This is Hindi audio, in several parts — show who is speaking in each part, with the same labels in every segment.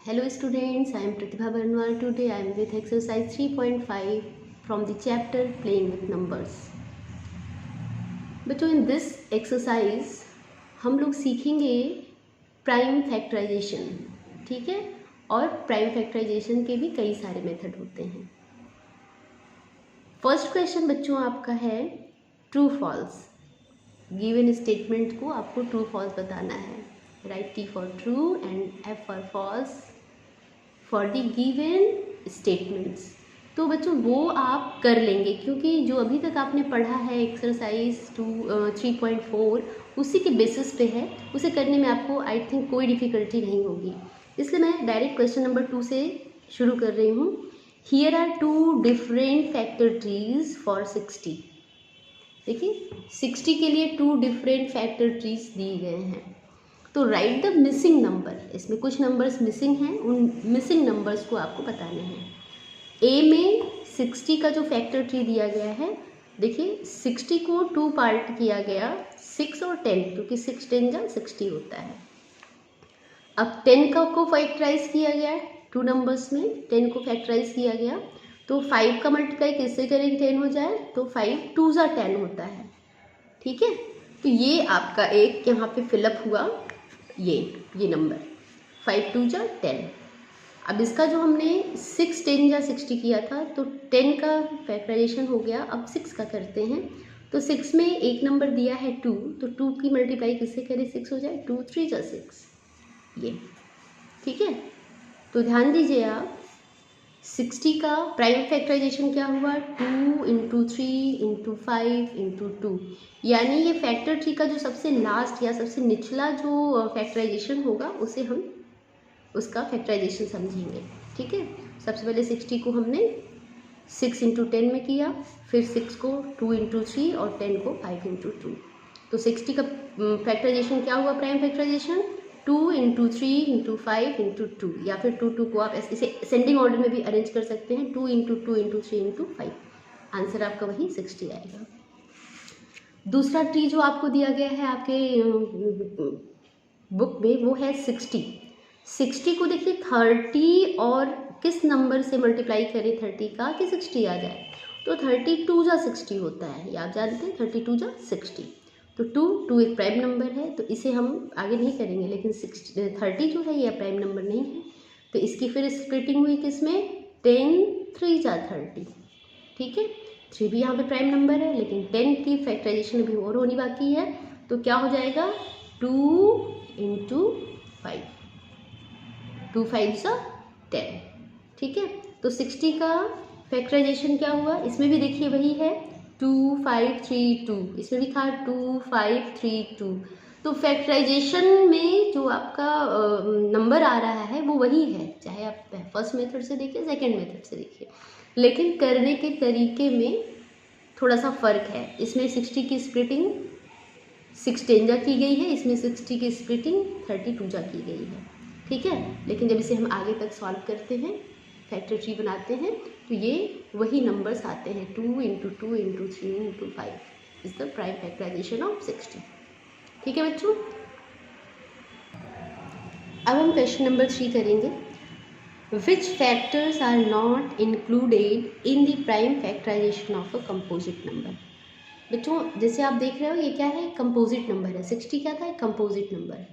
Speaker 1: Hello students, I am Pratibha Barnwal. Today I am with exercise 3.5 from the chapter Playing with Numbers. बच्चों in this exercise हम लोग सीखेंगे प्राइम फैक्टराइजेशन, ठीक है। और प्राइम फैक्टराइजेशन के भी कई सारे मेथड होते हैं। फर्स्ट क्वेश्चन बच्चों आपका है ट्रू फॉल्स। गिवन स्टेटमेंट को आपको ट्रू फॉल्स बताना है। Write T for true and F for false for the given statements. तो बच्चों वो आप कर लेंगे क्योंकि जो अभी तक आपने पढ़ा है एक्सरसाइज 3.4 उसी के बेसिस पे है। उसे करने में आपको आई थिंक कोई डिफ़िकल्टी नहीं होगी, इसलिए मैं डायरेक्ट क्वेश्चन नंबर 2 से शुरू कर रही हूँ। Here are 2 different factor trees for 60। देखिए 60 के लिए 2 डिफरेंट फैक्टर ट्रीज दिए गए हैं। तो राइट द मिसिंग नंबर। इसमें कुछ नंबर्स मिसिंग हैं, उन मिसिंग नंबर्स को आपको बताने हैं। ए में 60 का जो फैक्टर ट्री दिया गया है, देखिए 60 को 2 पार्ट किया गया, 6 और 10, क्योंकि 6 10 जा 60 होता है। अब 10 का को फैक्टराइज किया गया है 2 नंबर्स में, 10 को फैक्टराइज किया गया तो 5 का मल्टीप्लाई किससे करेंगे 10 हो जाए, तो 5 2 जा 10 होता है, ठीक है। तो ये आपका एक यहाँ पे फिलअप हुआ, ये नंबर 5 2 जा 10। अब इसका जो हमने 6 10 जा 60 किया था तो 10 का फैक्टराइजेशन हो गया। अब 6 का करते हैं तो 6 में एक नंबर दिया है 2, तो 2 की मल्टीप्लाई किससे करें 6 हो जाए, 2 3 जा 6, ये ठीक है। तो ध्यान दीजिए आप 60 का प्राइम फैक्टराइजेशन क्या हुआ, 2 इंटू 3 इंटू 5 इंटू 2, यानी ये फैक्टर ट्री का जो सबसे लास्ट या सबसे निचला जो फैक्टराइजेशन होगा उसे हम उसका फैक्टराइजेशन समझेंगे, ठीक है। सबसे पहले 60 को हमने 6 इंटू 10 में किया, फिर 6 को 2 इंटू 3 और 10 को 5 इंटू 2। तो 60 का फैक्टराइजेशन क्या हुआ, prime factorization 2 into 3 into 5 into 2, या फिर 2 2 को आप इसे असेंडिंग ऑर्डर में भी अरेंज कर सकते हैं, 2 इंटू 2 इंटू 3 इंटू 5। आंसर आपका वही 60 आएगा। दूसरा ट्री जो आपको दिया गया है आपके बुक में वो है 60। 60 को देखिए 30 और किस नंबर से मल्टीप्लाई करें 30 का कि 60 आ जाए, तो 32 जा 60 होता है, ये आप जानते हैं 32 जा 60। तो 2 एक प्राइम नंबर है, तो इसे हम आगे नहीं करेंगे, लेकिन 30 जो है ये प्राइम नंबर नहीं है, तो इसकी फिर स्प्लिटिंग हुई किसमें 10 3 जा 30, ठीक है। 3 भी यहाँ पे प्राइम नंबर है, लेकिन 10 की फैक्टराइजेशन अभी और होनी बाकी है, तो क्या हो जाएगा 2 इंटू 5, 2 5 जा 10, ठीक है। तो 60 का फैक्टराइजेशन क्या हुआ, इसमें भी देखिए वही है 2 5 3 2, इसमें भी था 2 5 3 2। तो फैक्टराइजेशन में जो आपका नंबर आ रहा है वो वही है, चाहे आप फर्स्ट मेथड से देखिए सेकेंड मेथड से देखिए, लेकिन करने के तरीके में थोड़ा सा फ़र्क है। इसमें 60 की स्प्लिटिंग 6 10 जा की गई है, इसमें 60 की स्प्लिटिंग 32 जा की गई है, ठीक है। लेकिन जब इसे हम आगे तक सॉल्व करते हैं, फैक्टर ट्री बनाते हैं, तो ये वही नंबर्स आते हैं 2 into 2 into 3 into 5 is the prime factorization of 60, ठीक है बच्चों। अब हम क्वेश्चन नंबर 3 करेंगे। Which factors are not included in the prime factorization of a composite number. बच्चों जैसे आप देख रहे हो ये क्या है, कंपोजिट नंबर है। 60 क्या था, कंपोजिट नंबर।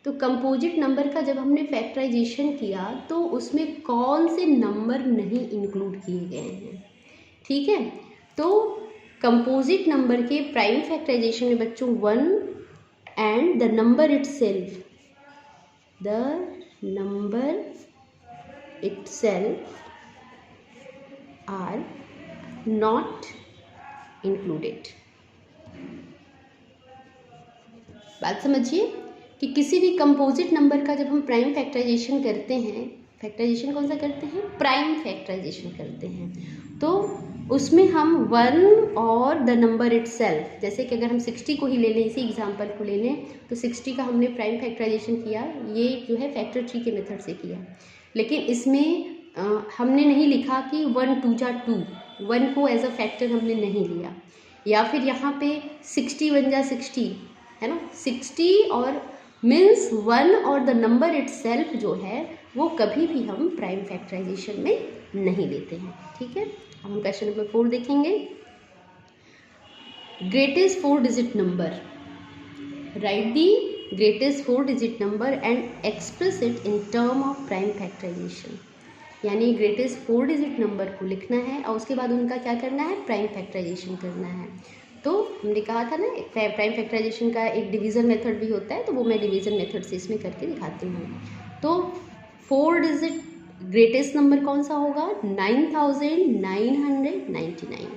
Speaker 1: तो कंपोजिट नंबर का जब हमने फैक्टराइजेशन किया तो उसमें कौन से नंबर नहीं इंक्लूड किए गए हैं, ठीक है। तो कंपोजिट नंबर के प्राइम फैक्टराइजेशन में बच्चों 1 and the number itself, the number itself are not included. बात समझिए कि किसी भी कंपोजिट नंबर का जब हम प्राइम फैक्टराइजेशन करते हैं, फैक्टराइजेशन कौन सा करते हैं, प्राइम फैक्टराइजेशन करते हैं, तो उसमें हम 1 और द नंबर इटसेल्फ, जैसे कि अगर हम 60 को ही ले लें, इसी एग्जांपल को ले लें, तो 60 का हमने प्राइम फैक्टराइजेशन किया, ये जो है फैक्टर ट्री के मेथड से किया, लेकिन इसमें हमने नहीं लिखा कि 1 2 जा 2, 1 को एज अ फैक्टर हमने नहीं लिया, या फिर यहाँ पे 60 1 जा 60 है ना, 60 और मीन्स वन और द नंबर इटसेल्फ जो है वो कभी भी हम प्राइम फैक्टराइजेशन में नहीं लेते हैं। ठीक है, अब हम क्वेश्चन नंबर 4 देखेंगे। Greatest 4 digit number, right the greatest 4 digit number and express it in term of prime factorization. यानी ग्रेटेस्ट 4 डिजिट नंबर को लिखना है और उसके बाद उनका क्या करना है, प्राइम फैक्टराइजेशन करना है। तो हमने कहा था ना प्राइम फैक्टराइजेशन का एक डिवीज़न मेथड भी होता है, तो वो मैं डिवीज़न मेथड से इसमें करके दिखाती हूँ। तो 4 डिजिट ग्रेटेस्ट नंबर कौन सा होगा, 9999।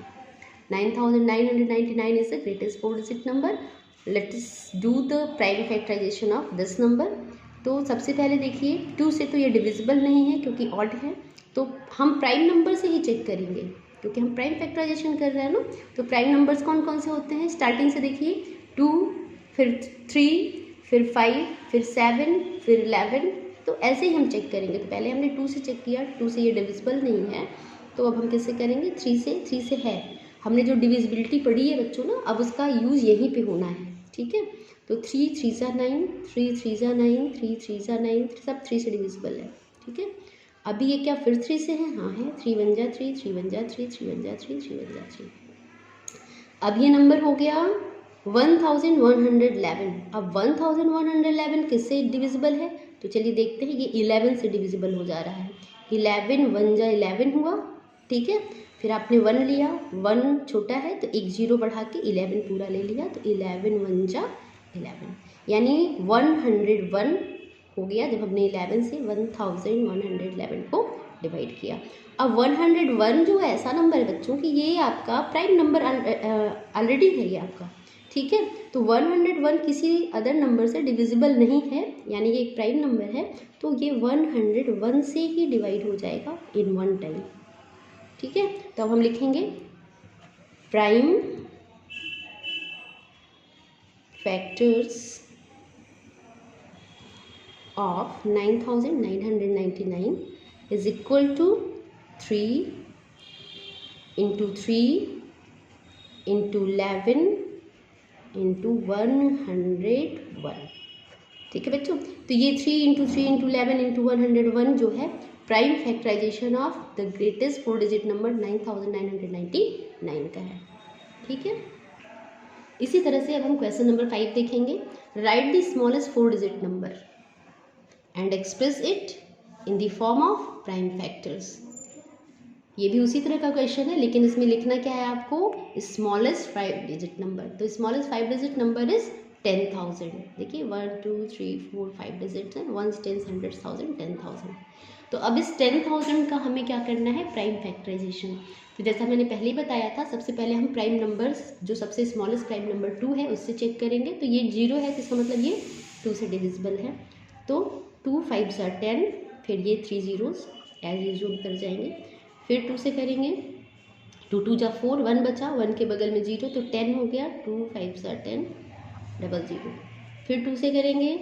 Speaker 1: 9999 is the greatest 4 digit number. Let us do the prime factorization of this number. तो सबसे पहले देखिए 2 से तो ये डिविजिबल नहीं है क्योंकि ऑड है, तो हम प्राइम नंबर से ही चेक करेंगे क्योंकि हम प्राइम फैक्टराइजेशन कर रहे हैं ना। तो प्राइम नंबर्स कौन कौन से होते हैं, स्टार्टिंग से देखिए 2, फिर 3, फिर 5, फिर 7, फिर 11। तो ऐसे ही हम चेक करेंगे। तो पहले हमने 2 से चेक किया, 2 से ये डिविजिबल नहीं है, तो अब हम किससे करेंगे, 3 से है। हमने जो डिविजिबिलिटी पढ़ी है बच्चों ना, अब उसका यूज़ यहीं पे होना है। ठीक है, तो 3 3 ज़ा 9, 3 3 ज़ा 9, 3 3 ज़ा 9, सब 3 से डिविजिबल है। ठीक है, अभी ये क्या फिर 3 से है, हाँ है, 3 1 जा 3, 3 1 जा 3, 3 1 जा 3, 3 1 जा 3। अब ये नंबर हो गया 1111। अब 1111 किससे डिविजिबल है, तो चलिए देखते हैं। ये 11 से डिविजिबल हो जा रहा है। 11 1 जा 11 हुआ। ठीक है, फिर आपने 1 लिया, 1 छोटा है तो एक 0 बढ़ा के 11 पूरा ले लिया, तो 11 1 जा 11, यानी 101 हो गया जब हमने 11 से 1111 को डिवाइड किया। अब 101 जो है ऐसा नंबर है बच्चों कि ये आपका प्राइम नंबर ऑलरेडी है ये आपका। ठीक है, तो 101 किसी अदर नंबर से डिविजिबल नहीं है, यानी ये एक प्राइम नंबर है, तो ये 101 से ही डिवाइड हो जाएगा इन वन टाइम। ठीक है, तो अब हम लिखेंगे prime factors of 9999 is equal to 3 into 3 into 11 into 101। ठीक है बच्चों, तो ये 3 into 3 into 11 into 101 जो है prime factorization of the greatest 4 digit number 9999 का है। ठीक है, इसी तरह से अब हम क्वेश्चन नंबर 5 देखेंगे। Right the smallest 4 digit number and express it in the form of prime factors। ये भी उसी तरह का क्वेश्चन है, लेकिन इसमें लिखना क्या है आपको, स्मॉलेस्ट 5 डिजिट नंबर। तो स्मॉलेस्ट 5 डिजिट नंबर इज 10,000। देखिए 1 2 3 4 5 डिजिट है, 1 10 100 1000 10,000। तो अब इस 10,000 का हमें क्या करना है, प्राइम फैक्टराइजेशन। तो जैसा मैंने पहले ही बताया था, सबसे पहले हम प्राइम नंबर्स जो सबसे स्मॉलेस्ट प्राइम नंबर 2 है उससे चेक करेंगे। तो ये 0 है, तो इसका मतलब ये 2 से डिविजिबल है। तो 2 5 ज़ा 10, फिर ये 3 zeros एज यूजुअल उतर जाएंगे। फिर 2 से करेंगे, 2 2 ज़ा 4, 1 बचा, 1 के बगल में 0, तो 10 हो गया। 2 5 ज़ा 10 00। फिर 2 से करेंगे,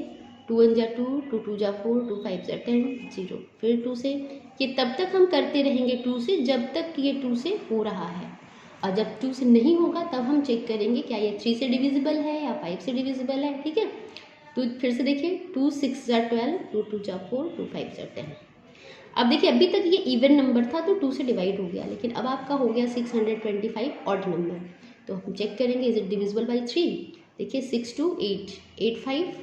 Speaker 1: 2 1 ज़ा 2, 2 2 ज़ा 4, 2 5 ज़ा 10 0। फिर 2 से, ये तब तक हम करते रहेंगे 2 से जब तक ये 2 से हो रहा है, और जब 2 से नहीं होगा तब हम चेक करेंगे क्या ये 3 से डिविजिबल है या 5 से डिविजिबल है। ठीक है, तो फिर से देखिए 2 6 ज़ा 12, 2 2 ज़ा 4, 2 5 ज़ा 10। अब देखिए अभी तक ये इवन नंबर था तो 2 से डिवाइड हो गया, लेकिन अब आपका हो गया 625 ऑड नंबर। तो हम चेक करेंगे इज इट डिविजिबल बाई 3। देखिए 6 2 8, 8 5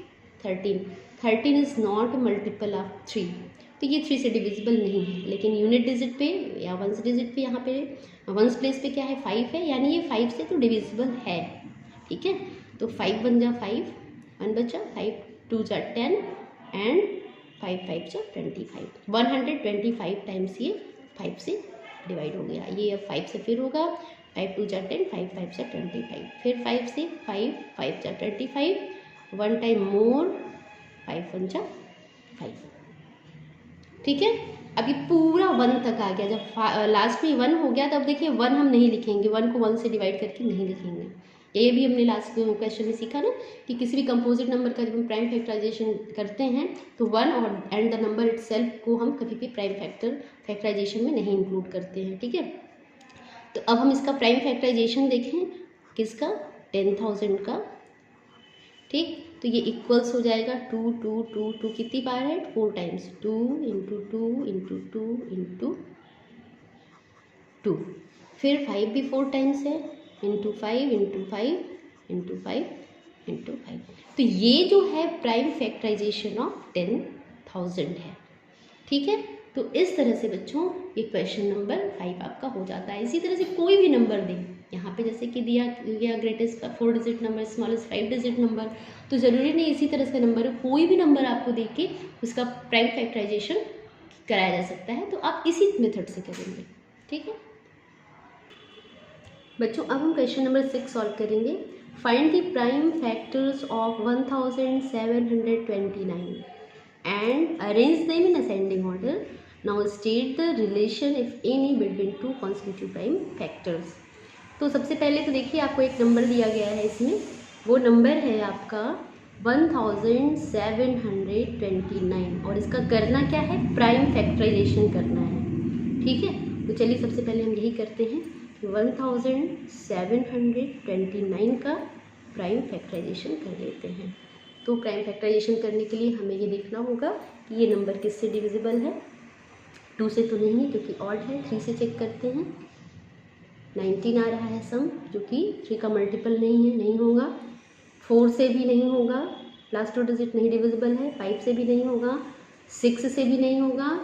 Speaker 1: 13, 13 इज़ नॉट मल्टीपल ऑफ 3, तो ये 3 से डिविजिबल नहीं है। लेकिन यूनिट डिजिट पे या वंस डिजिट पे, यहाँ पे वंस प्लेस पे क्या है, 5 है, यानी ये 5 से तो डिविजिबल है। ठीक है, तो 5 1 जा 5, 1 बचा, 5 2 ज़ा 10 एंड 5 5 ज़ा 25। 125 टाइम्स ये 5 से डिवाइड हो गया। ये अब 5 से फिर होगा, 5 2 ज़ा 10, 5 5 ज़ा 25, फिर 5 से 5 5 ज़ा 25, 1 टाइम मोर, 5 1 ज़ा 5। ठीक है, अभी पूरा 1 तक आ गया। जब लास्ट में 1 हो गया तब देखिए 1 हम नहीं लिखेंगे, 1 को 1 से डिवाइड करके नहीं लिखेंगे। ये भी हमने लास्ट क्वेश्चन में सीखा ना कि किसी भी कंपोजिट नंबर का जब हम प्राइम फैक्टराइजेशन करते हैं तो 1 और एंड द नंबर इटसेल्फ को हम कभी भी प्राइम फैक्टराइजेशन में नहीं इंक्लूड करते हैं। ठीक है, तो अब हम इसका प्राइम फैक्टराइजेशन देखें, किसका, 10,000 का। ठीक, तो ये इक्वल्स हो जाएगा 2 2 2 2 कितनी बार है 4 टाइम्स 2 इंटू 2 इंटू 2 इंटू 2। फिर 5 भी 4 टाइम्स है इंटू 5 इंटू 5 इंटू 5 इंटू 5। तो ये जो है प्राइम फैक्टराइजेशन ऑफ 10,000 है। ठीक है, तो इस तरह से बच्चों ये क्वेश्चन नंबर 5 आपका हो जाता है। इसी तरह से कोई भी नंबर दें, यहाँ पे जैसे कि दिया गया greatest 4 digit number, smallest 5 digit number, तो ज़रूरी नहीं इसी तरह का नंबर है, कोई भी नंबर आपको दे के उसका प्राइम फैक्टराइजेशन कराया जा सकता है। तो आप इसी मेथड से करेंगे। ठीक है बच्चों, अब हम क्वेश्चन नंबर 6 सॉल्व करेंगे। Find the prime factors of 1729 and arrange them in ascending order. Now state the relation if any between two consecutive prime factors. तो सबसे पहले तो देखिए आपको एक नंबर दिया गया है, इसमें वो नंबर है आपका 1729 और इसका करना क्या है, प्राइम फैक्टराइजेशन करना है। ठीक है, तो चलिए सबसे पहले हम यही करते हैं कि 1729 का प्राइम फैक्टराइजेशन कर लेते हैं। तो प्राइम फैक्टराइजेशन करने के लिए हमें ये देखना होगा कि ये नंबर किससे डिविजिबल है। 2 से तो नहीं है क्योंकि ऑड है। 3 से चेक करते हैं, 19 आ रहा है सम, जो कि 3 का मल्टीपल नहीं है, नहीं होगा। 4 से भी नहीं होगा, लास्ट 2 डिजिट नहीं डिविजिबल है। 5 से भी नहीं होगा, 6 से भी नहीं होगा,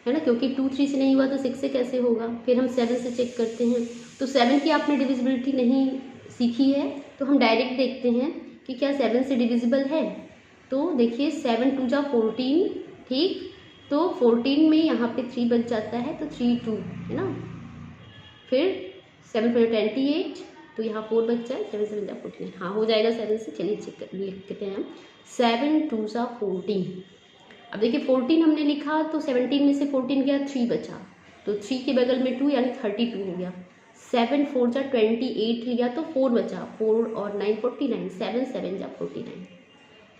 Speaker 1: है ना, क्योंकि 2 3 से नहीं हुआ तो 6 से कैसे होगा। फिर हम 7 से चेक करते हैं, तो 7 की आपने डिविजिबिलिटी नहीं सीखी है, तो हम डायरेक्ट देखते हैं कि क्या 7 से डिविजिबल है। तो देखिए 7 2 जा 14, ठीक, तो 14 में यहाँ पे 3 बच जाता है, तो 3 2 है ना। फिर 7 4 28, तो यहाँ 4 बच जाए, 7 7 जा 14, हाँ हो जाएगा 7 से। चलिए चेक लिखते हैं हम, 7 2 जा 14। अब देखिए 14 हमने लिखा तो 17 में से 14 गया, 3 बचा, तो 3 के बगल में 2 यानी 32 हो गया। 7 4 जा 28 लिया तो 4 बचा, 4 और 9 49, 7 7 जा 49।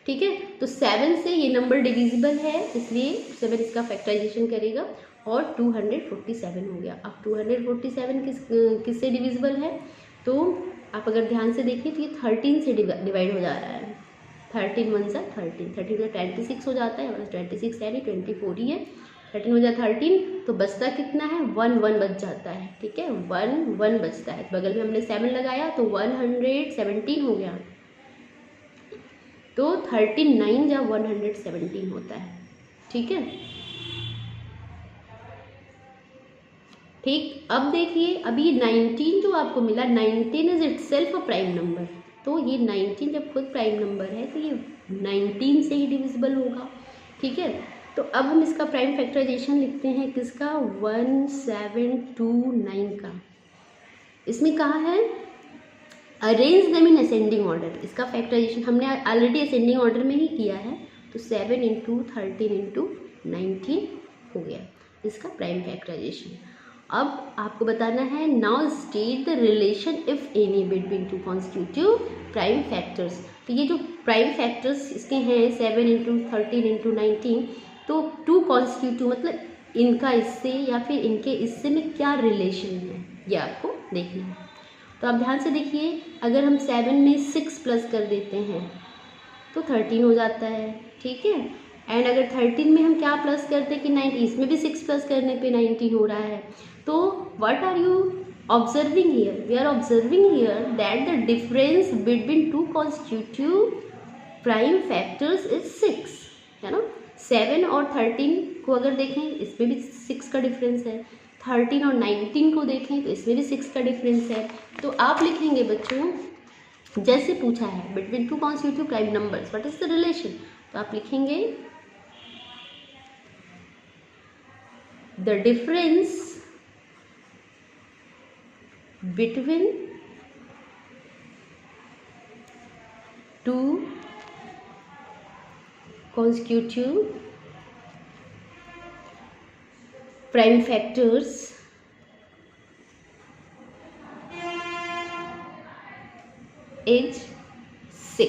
Speaker 1: ठीक है, तो 7 से ये नंबर डिविजिबल है, इसलिए 7 इसका फैक्टराइजेशन करेगा और 247 हो गया। अब 247 किससे डिविजिबल है, तो आप अगर ध्यान से देखिए तो ये 13 से डिवाइड हो जा रहा है। 13 1 जा 13, 13 का 26 हो जाता है, 26 यानी 24 ही है। 13 हो जाता 13, तो बचता कितना है, 1 1 बच जाता है। ठीक है, 1 1 बचता है, बगल में हमने 7 लगाया तो 117 हो गया, तो 39 या 117 होता है। ठीक है, ठीक, अब देखिए अभी ये 19 जो आपको मिला, 19 is itself a prime number, तो ये 19 जब खुद प्राइम नंबर है तो ये 19 से ही डिविजिबल होगा। ठीक है, तो अब हम इसका प्राइम फैक्टराइजेशन लिखते हैं, किसका, 1729 का। इसमें कहा है arrange them in ascending order. इसका फैक्टराइजेशन हमने ऑलरेडी असेंडिंग ऑर्डर में ही किया है, तो 7 इंटू 13 इंटू 19 हो गया इसका प्राइम फैक्टराइजेशन। अब आपको बताना है, now state the relation if any between two constitutive prime factors. तो ये जो प्राइम फैक्टर्स इसके हैं 7 इंटू 13 इंटू 19, तो 2 कॉन्स्टिट्यूटिव मतलब इनका इससे या फिर इनके इससे में क्या रिलेशन है, ये आपको देखना है। तो आप ध्यान से देखिए, अगर हम 7 में 6 प्लस कर देते हैं तो 13 हो जाता है। ठीक है, एंड अगर 13 में हम क्या प्लस करते हैं कि 90, इसमें भी 6 प्लस करने पे 90 हो रहा है। तो what are you observing here, we are observing here that the difference between 2 constitutive prime factors is 6, है ना। 7 और 13 को अगर देखें, इसमें भी 6 का डिफरेंस है। 13 और 19 को देखें तो इसमें भी 6 का डिफरेंस है। तो आप लिखेंगे बच्चों, जैसे पूछा है between 2 constitutive prime numbers what is the relation, तो आप लिखेंगे the difference between 2 consecutive prime factors is 6।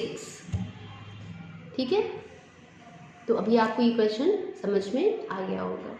Speaker 1: ठीक है, तो अभी आपको ये क्वेश्चन समझ में आ गया होगा।